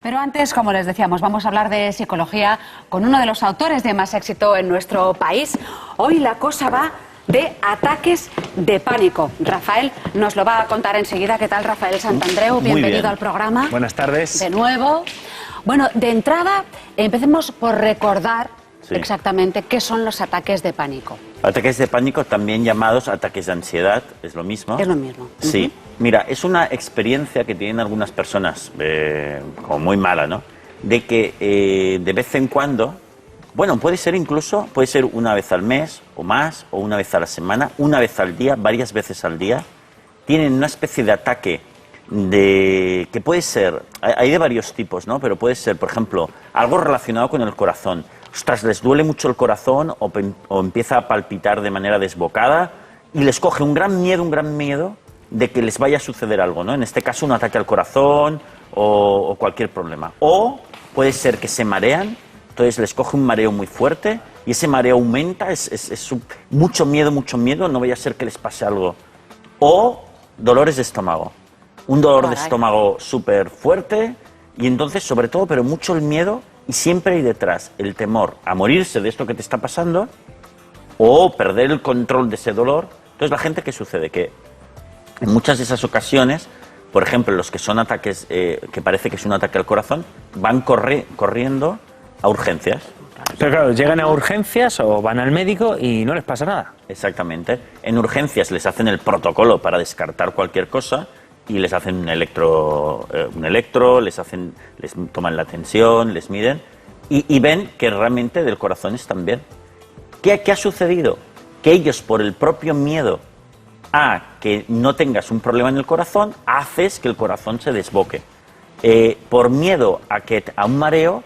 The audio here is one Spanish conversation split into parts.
Pero antes, como les decíamos, vamos a hablar de psicología con uno de los autores de más éxito en nuestro país. Hoy la cosa va de ataques de pánico. Rafael nos lo va a contar enseguida. ¿Qué tal, Rafael Santandreu? Bienvenido al programa. Buenas tardes. De nuevo. Bueno, de entrada, empecemos por recordar exactamente qué son los ataques de pánico. Ataques de pánico, también llamados ataques de ansiedad, es lo mismo. Es lo mismo. Sí. Mira, es una experiencia que tienen algunas personas, como muy mala, ¿no? De que de vez en cuando, bueno, puede ser una vez al mes o más, o una vez a la semana, una vez al día, varias veces al día, tienen una especie de ataque que puede ser, hay de varios tipos, ¿no? Pero puede ser, por ejemplo, algo relacionado con el corazón. Ostras, les duele mucho el corazón o empieza a palpitar de manera desbocada y les coge un gran miedo de que les vaya a suceder algo, ¿no? En este caso, un ataque al corazón o cualquier problema. O puede ser que se marean, entonces les coge un mareo muy fuerte y ese mareo aumenta, es mucho miedo, no vaya a ser que les pase algo. O dolores de estómago. Un dolor de estómago súper fuerte y entonces, sobre todo, pero mucho el miedo y siempre hay detrás el temor a morirse de esto que te está pasando o perder el control de ese dolor. Entonces, la gente, ¿qué sucede? Que en muchas de esas ocasiones, por ejemplo, los que son ataques, que parece que es un ataque al corazón, van corriendo a urgencias. Pero claro, llegan a urgencias o van al médico y no les pasa nada. Exactamente. En urgencias les hacen el protocolo para descartar cualquier cosa y les hacen un electro, les toman la tensión, les miden y ven que realmente del corazón están bien. ¿Qué ha sucedido? Que ellos, por el propio miedo a que no tengas un problema en el corazón, haces que el corazón se desboque. Por miedo a un mareo,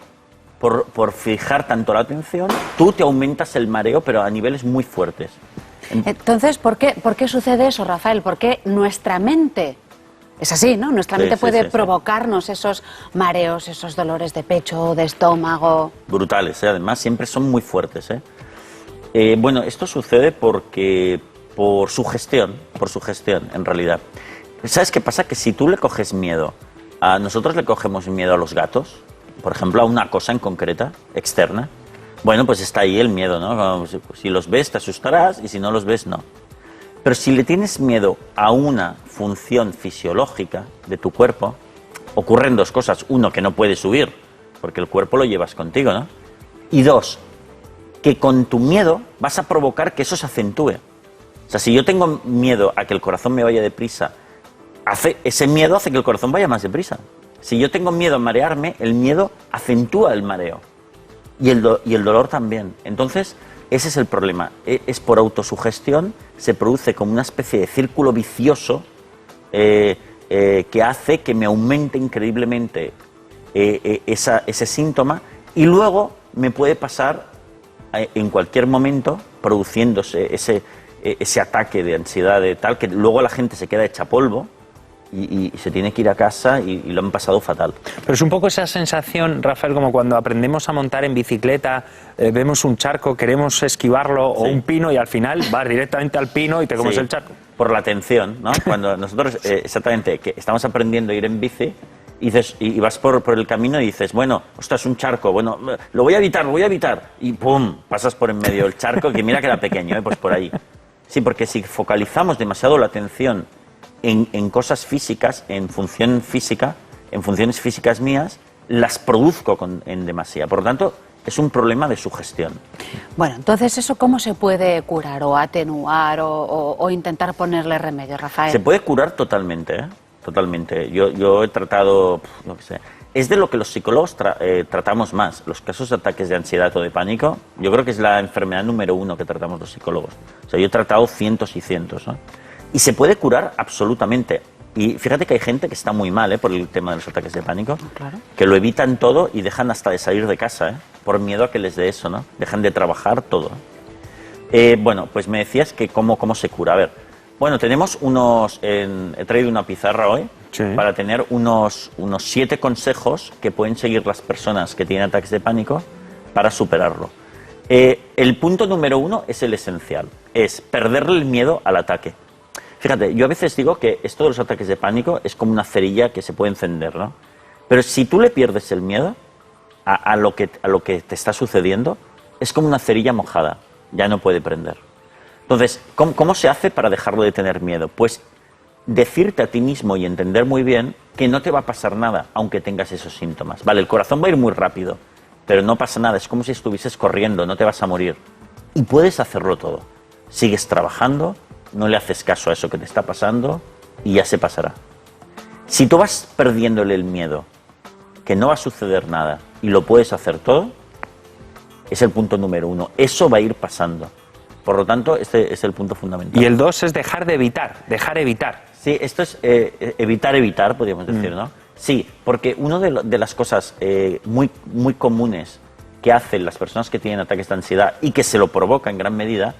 por fijar tanto la atención, tú te aumentas el mareo, pero a niveles muy fuertes. Entonces, ¿por qué sucede eso, Rafael? ¿Por qué nuestra mente es así, ¿no? Nuestra mente puede provocarnos esos mareos, esos dolores de pecho, de estómago. Brutales, además, siempre son muy fuertes. Bueno, esto sucede por sugestión, en realidad. ¿Sabes qué pasa? Que si tú le coges miedo, nosotros le cogemos miedo a los gatos, por ejemplo, a una cosa en concreta, externa, bueno, pues está ahí el miedo, ¿no? Si los ves te asustarás y si no los ves, no. Pero si le tienes miedo a una función fisiológica de tu cuerpo, ocurren dos cosas. Uno, que no puedes huir, porque el cuerpo lo llevas contigo, ¿no? Y dos, que con tu miedo vas a provocar que eso se acentúe. O sea, si yo tengo miedo a que el corazón me vaya deprisa, ese miedo hace que el corazón vaya más deprisa. Si yo tengo miedo a marearme, el miedo acentúa el mareo. Y el dolor también. Entonces, ese es el problema. Es por autosugestión, se produce como una especie de círculo vicioso que hace que me aumente increíblemente ese síntoma y luego me puede pasar en cualquier momento produciéndose ese ataque de ansiedad de tal que luego la gente se queda hecha polvo y se tiene que ir a casa y lo han pasado fatal. Pero es un poco esa sensación, Rafael, como cuando aprendemos a montar en bicicleta, vemos un charco, queremos esquivarlo o un pino y al final vas directamente al pino y te comes el charco. Por la tensión, ¿no? Cuando nosotros, exactamente, que estamos aprendiendo a ir en bici y vas por el camino y dices, bueno, ostras, un charco, bueno, lo voy a evitar, y ¡pum!, pasas por en medio del charco, que mira que era pequeño, pues por ahí. Sí, porque si focalizamos demasiado la atención en cosas físicas, en funciones físicas mías, las produzco en demasía. Por lo tanto, es un problema de sugestión. Bueno, entonces, ¿eso cómo se puede curar o atenuar o intentar ponerle remedio, Rafael? Se puede curar totalmente, ¿eh? Totalmente. Yo he tratado, no sé, es de lo que los psicólogos tratamos más. Los casos de ataques de ansiedad o de pánico, yo creo que es la enfermedad número 1 que tratamos los psicólogos. O sea, yo he tratado cientos y cientos, ¿no? Y se puede curar absolutamente. Y fíjate que hay gente que está muy mal por el tema de los ataques de pánico, que lo evitan todo y dejan hasta de salir de casa, por miedo a que les dé eso, ¿no? Dejan de trabajar todo. Bueno, pues me decías que cómo se cura. A ver, bueno, tenemos he traído una pizarra hoy para tener unos 7 consejos que pueden seguir las personas que tienen ataques de pánico para superarlo. El punto número 1 es el esencial, es perderle el miedo al ataque. Fíjate, yo a veces digo que esto de los ataques de pánico es como una cerilla que se puede encender, ¿no? Pero si tú le pierdes el miedo a lo que te está sucediendo, es como una cerilla mojada, ya no puede prender. Entonces, ¿cómo se hace para dejarlo de tener miedo? Pues decirte a ti mismo y entender muy bien que no te va a pasar nada, aunque tengas esos síntomas. Vale, el corazón va a ir muy rápido, pero no pasa nada, es como si estuvieses corriendo, no te vas a morir. Y puedes hacerlo todo. Sigues trabajando, no le haces caso a eso que te está pasando y ya se pasará. Si tú vas perdiéndole el miedo, que no va a suceder nada y lo puedes hacer todo, es el punto número 1. Eso va a ir pasando. Por lo tanto, este es el punto fundamental. Y el 2 es dejar evitar. Sí, esto es evitar, podríamos decir, ¿no? Sí, porque una de las cosas muy comunes que hacen las personas que tienen ataques de ansiedad y que se lo provoca en gran medida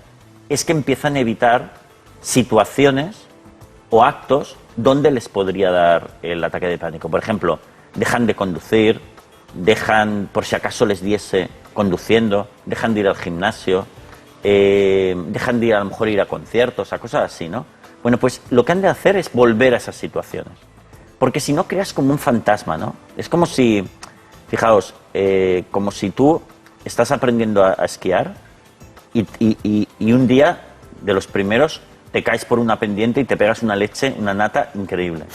es que empiezan a evitar situaciones o actos donde les podría dar el ataque de pánico. Por ejemplo, dejan de conducir, dejan, por si acaso les diese, conduciendo, dejan de ir al gimnasio, dejan de ir, a lo mejor ir a conciertos, a cosas así, ¿no? Bueno, pues lo que han de hacer es volver a esas situaciones. Porque si no, creas como un fantasma, ¿no? Es como si, fijaos, como si tú estás aprendiendo a esquiar y un día, de los primeros, te caes por una pendiente y te pegas una leche, una nata increíble.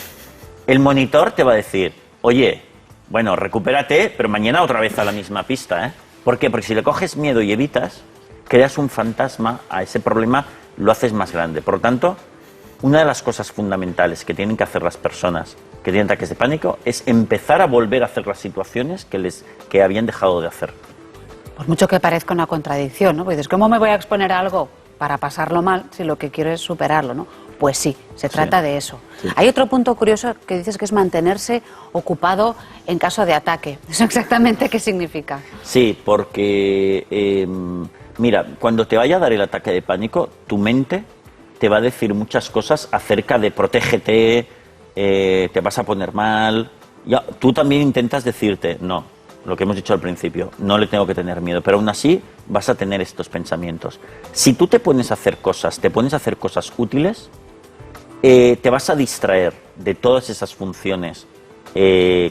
El monitor te va a decir, oye, bueno, recupérate, pero mañana otra vez a la misma pista, ¿eh? ¿Por qué? Porque si le coges miedo y evitas, creas un fantasma a ese problema, lo haces más grande. Por lo tanto, una de las cosas fundamentales que tienen que hacer las personas que tienen ataques de pánico es empezar a volver a hacer las situaciones que habían dejado de hacer. Por mucho que parezca una contradicción, ¿no? Pues dices, ¿cómo me voy a exponer a algo para pasarlo mal si lo que quiero es superarlo, ¿no? Pues sí, se trata de eso. Sí. Hay otro punto curioso que dices que es mantenerse ocupado en caso de ataque. ¿Eso exactamente qué significa? Sí, porque, mira, cuando te vaya a dar el ataque de pánico, tu mente te va a decir muchas cosas acerca de protégete, te vas a poner mal. Ya, tú también intentas decirte, no, lo que hemos dicho al principio, no le tengo que tener miedo, pero aún así vas a tener estos pensamientos. Si tú te pones a hacer cosas útiles, te vas a distraer de todas esas funciones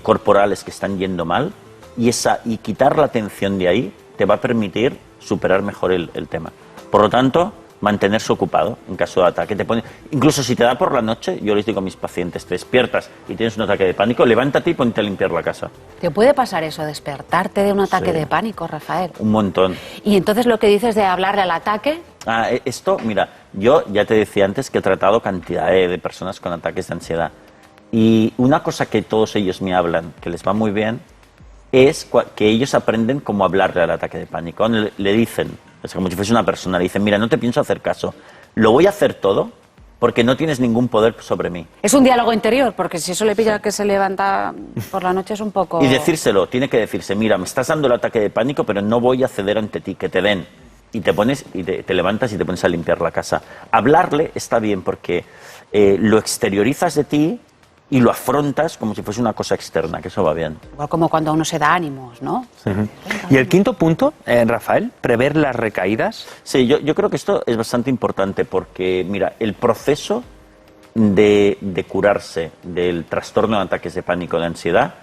corporales que están yendo mal y quitar la atención de ahí te va a permitir superar mejor el tema. Por lo tanto, mantenerse ocupado en caso de ataque. Incluso si te da por la noche, yo les digo a mis pacientes, te despiertas y tienes un ataque de pánico, levántate y ponte a limpiar la casa. ¿Te puede pasar eso, despertarte de un ataque de pánico, Rafael? Un montón. Y entonces lo que dices de hablarle al ataque... Esto, mira, yo ya te decía antes que he tratado cantidad de personas con ataques de ansiedad. Y una cosa que todos ellos me hablan, que les va muy bien, es que ellos aprenden cómo hablarle al ataque de pánico. Le dicen, es como si fuese una persona, le dicen, mira, no te pienso hacer caso, lo voy a hacer todo porque no tienes ningún poder sobre mí. Es un diálogo interior, porque si eso le pilla que se levanta por la noche es un poco... Y decírselo, tiene que decirse, mira, me estás dando el ataque de pánico, pero no voy a ceder ante ti, que te den. Y te pones y te levantas y te pones a limpiar la casa. Hablarle está bien porque lo exteriorizas de ti y lo afrontas como si fuese una cosa externa, que eso va bien. Igual como cuando uno se da ánimos, ¿no? Uh-huh. Y el quinto punto, Rafael, prever las recaídas. Sí, yo creo que esto es bastante importante porque, mira, el proceso de curarse del trastorno de ataques de pánico, de ansiedad,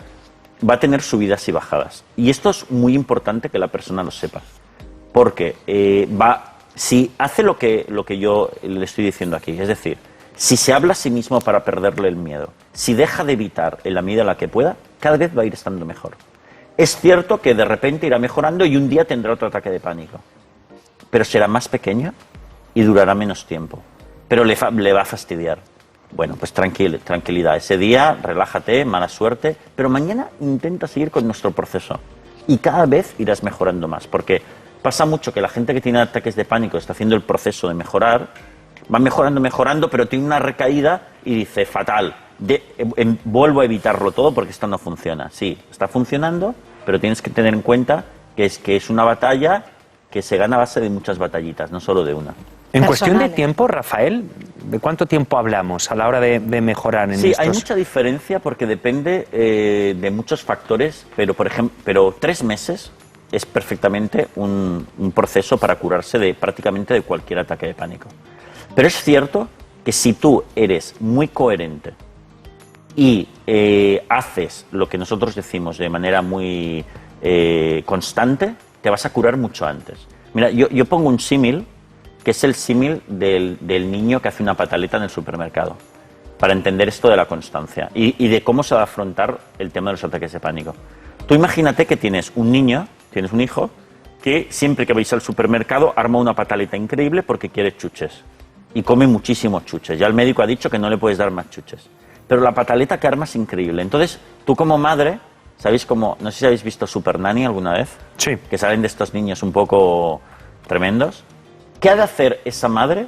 va a tener subidas y bajadas. Y esto es muy importante que la persona lo sepa. Porque si hace lo que yo le estoy diciendo aquí, es decir, si se habla a sí mismo para perderle el miedo, si deja de evitar en la medida en la que pueda, cada vez va a ir estando mejor. Es cierto que de repente irá mejorando y un día tendrá otro ataque de pánico, pero será más pequeño y durará menos tiempo, pero le va a fastidiar. Bueno, pues tranquilidad, ese día relájate, mala suerte, pero mañana intenta seguir con nuestro proceso y cada vez irás mejorando más, porque pasa mucho que la gente que tiene ataques de pánico está haciendo el proceso de mejorar, va mejorando, pero tiene una recaída y dice, fatal, vuelvo a evitarlo todo porque esto no funciona. Sí, está funcionando, pero tienes que tener en cuenta que es una batalla que se gana a base de muchas batallitas, no solo de una. En cuestión de tiempo, Rafael, ¿de cuánto tiempo hablamos a la hora de mejorar en estos? Sí, hay mucha diferencia porque depende de muchos factores, pero 3 meses es perfectamente un proceso para curarse prácticamente de cualquier ataque de pánico. Pero es cierto que si tú eres muy coherente y haces lo que nosotros decimos de manera muy constante, te vas a curar mucho antes. Mira, yo pongo un símil, que es el símil del niño que hace una pataleta en el supermercado, para entender esto de la constancia y de cómo se va a afrontar el tema de los ataques de pánico. Tú imagínate que tienes un niño, tienes un hijo, que siempre que vais al supermercado arma una pataleta increíble porque quiere chuches. Y come muchísimos chuches. Ya el médico ha dicho que no le puedes dar más chuches. Pero la pataleta que arma es increíble. Entonces, tú como madre, ¿sabéis cómo? No sé si habéis visto Super Nanny alguna vez. Sí. Que salen de estos niños un poco tremendos. ¿Qué ha de hacer esa madre?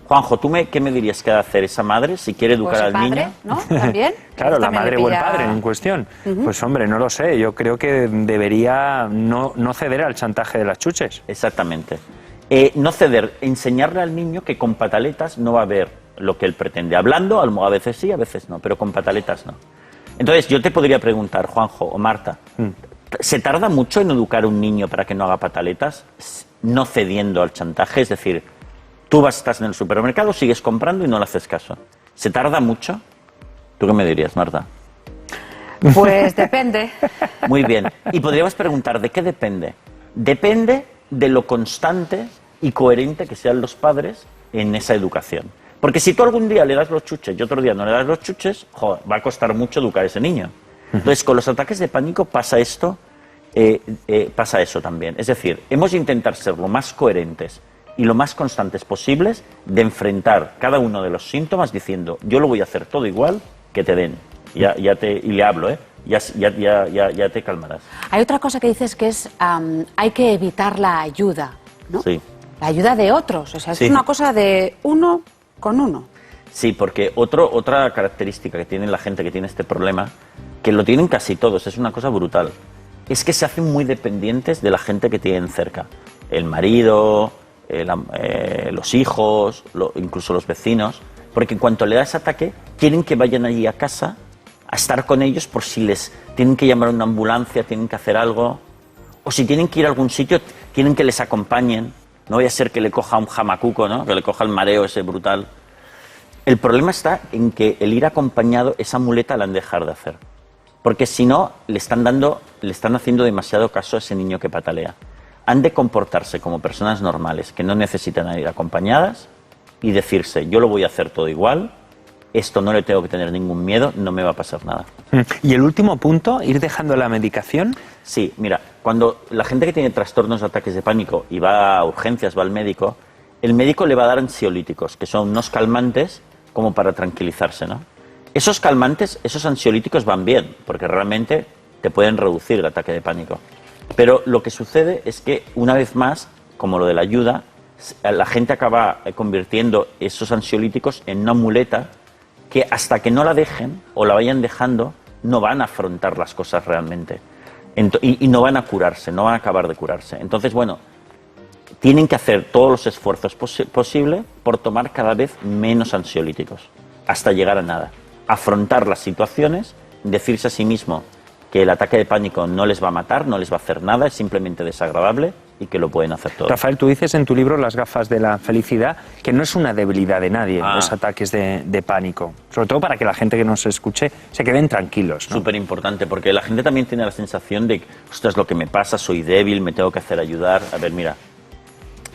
Juanjo, ¿qué me dirías que ha de hacer esa madre si quiere educar al padre, niño? ¿no? ¿También? Claro, la También madre le o el pilla- padre en cuestión. Pues hombre, no lo sé. Yo creo que debería no ceder al chantaje de las chuches. Exactamente. No ceder, enseñarle al niño que con pataletas no va a haber lo que él pretende. Hablando, a veces sí, a veces no, pero con pataletas no. Entonces, yo te podría preguntar, Juanjo o Marta, ¿se tarda mucho en educar a un niño para que no haga pataletas, no cediendo al chantaje? Es decir, tú estás en el supermercado, sigues comprando y no le haces caso. ¿Se tarda mucho? ¿Tú qué me dirías, Marta? Pues depende. Muy bien. Y podríamos preguntar, ¿de qué depende? Depende de lo constante y coherente que sean los padres en esa educación. Porque si tú algún día le das los chuches y otro día no le das los chuches, joder, va a costar mucho educar a ese niño. Entonces, con los ataques de pánico pasa esto, pasa eso también. Es decir, hemos de intentar ser lo más coherentes y lo más constantes posibles de enfrentar cada uno de los síntomas diciendo, yo lo voy a hacer todo igual que te den. Y le hablo, ya te calmarás. Hay otra cosa que dices que es hay que evitar la ayuda, ¿no? Sí. La ayuda de otros, o sea, Sí. es una cosa de uno con uno. Sí, porque otra característica que tiene la gente que tiene este problema, que lo tienen casi todos, es una cosa brutal, es que se hacen muy dependientes de la gente que tienen cerca. El marido, los hijos, incluso los vecinos, porque en cuanto le da ese ataque, quieren que vayan allí a casa a estar con ellos por si les tienen que llamar a una ambulancia, tienen que hacer algo, o si tienen que ir a algún sitio, quieren que les acompañen. No vaya a ser que le coja un jamacuco, ¿no? Que le coja el mareo ese brutal. El problema está en que el ir acompañado, esa muleta la han de dejar de hacer. Porque si no, le están haciendo demasiado caso a ese niño que patalea. Han de comportarse como personas normales, que no necesitan ir acompañadas, y decirse, yo lo voy a hacer todo igual, esto no le tengo que tener ningún miedo, no me va a pasar nada. Y el último punto, ir dejando la medicación. Sí, mira, cuando la gente que tiene trastornos de ataques de pánico y va a urgencias, va al médico, el médico le va a dar ansiolíticos, que son unos calmantes como para tranquilizarse, ¿no? Esos calmantes, esos ansiolíticos van bien, porque realmente te pueden reducir el ataque de pánico. Pero lo que sucede es que, una vez más, como lo de la ayuda, la gente acaba convirtiendo esos ansiolíticos en una muleta que hasta que no la dejen o la vayan dejando, no van a afrontar las cosas realmente. Y no van a curarse, no van a acabar de curarse. Entonces, bueno, tienen que hacer todos los esfuerzos posibles por tomar cada vez menos ansiolíticos, hasta llegar a nada. Afrontar las situaciones, decirse a sí mismo que el ataque de pánico no les va a matar, no les va a hacer nada, es simplemente desagradable y que lo pueden hacer todo. Rafael, tú dices en tu libro Las gafas de la felicidad que no es una debilidad de nadie los ataques de pánico. Sobre todo para que la gente que nos escuche se queden tranquilos, ¿no? Súper importante, porque la gente también tiene la sensación de, ostras, lo que me pasa, soy débil, me tengo que hacer ayudar. A ver, mira,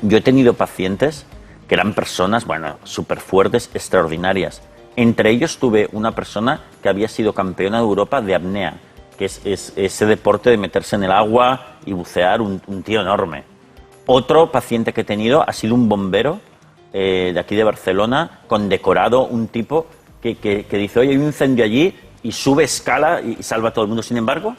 yo he tenido pacientes que eran personas, bueno, súper fuertes, extraordinarias. Entre ellos tuve una persona que había sido campeona de Europa de apnea, que es ese deporte de meterse en el agua y bucear, un tío enorme. Otro paciente que he tenido ha sido un bombero de aquí de Barcelona, condecorado, un tipo que dice, oye, hay un incendio allí, y sube, escala y salva a todo el mundo. Sin embargo,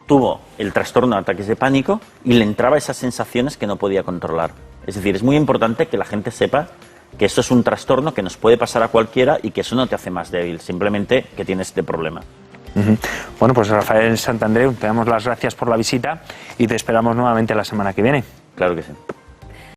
tuvo el trastorno de ataques de pánico y le entraba esas sensaciones que no podía controlar. Es decir, es muy importante que la gente sepa que esto es un trastorno que nos puede pasar a cualquiera y que eso no te hace más débil, simplemente que tienes este problema. Bueno, pues Rafael Santandreu, te damos las gracias por la visita y te esperamos nuevamente la semana que viene. Claro que sí.